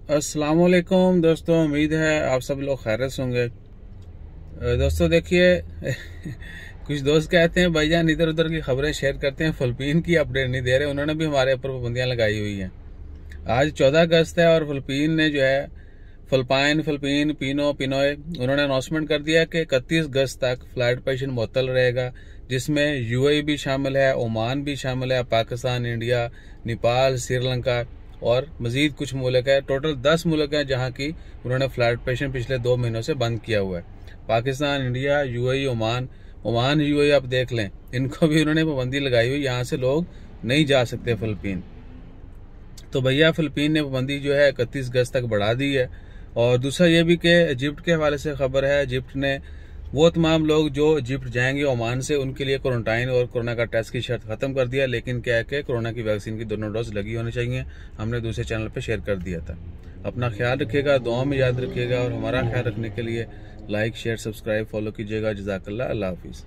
अस्सलाम वालेकुम दोस्तों, उम्मीद है आप सब लोग खैरियत से होंगे। दोस्तों देखिए कुछ दोस्त कहते हैं भाईजान इधर उधर की खबरें शेयर करते हैं, फिलिपीन की अपडेट नहीं दे रहे। उन्होंने भी हमारे ऊपर पाबंदियां लगाई हुई हैं। आज 14 अगस्त है और फिलिपीन ने जो है फिलिपीन पिनोए उन्होंने अनाउंसमेंट कर दिया कि 31 अगस्त तक फ्लाइट ऑपरेशन मुअत्तल रहेगा, जिसमें यूएई भी शामिल है, ओमान भी शामिल है, पाकिस्तान, इंडिया, नेपाल, श्रीलंका और मजीद कुछ मुल्क है। टोटल 10 मुल्क हैं जहां की उन्होंने फ्लाइट ऑपरेशन पिछले 2 महीनों से बंद किया हुआ है। Pakistan, India, UAE, Oman UAE आप देख लें, इनको भी उन्होंने पाबंदी लगाई हुई, यहाँ से लोग नहीं जा सकते फिलिपीन। तो भैया फिलिपीन ने पाबंदी जो है 31 अगस्त तक बढ़ा दी है। और दूसरा ये भी कि इजिप्ट के हवाले से खबर है, इजिप्ट ने वो तमाम लोग जो इजिप्ट जाएंगे ओमान से, उनके लिए क्वारंटाइन और कोरोना का टेस्ट की शर्त खत्म कर दिया। लेकिन क्या है कि कोरोना की वैक्सीन की दोनों डोज लगी होनी चाहिए। हमने दूसरे चैनल पे शेयर कर दिया था। अपना ख्याल रखिएगा, दुआ में याद रखिएगा और हमारा ख्याल रखने के लिए लाइक, शेयर, सब्सक्राइब, फॉलो कीजिएगा। जज़ाकल्लाह, अल्लाह हाफिज़।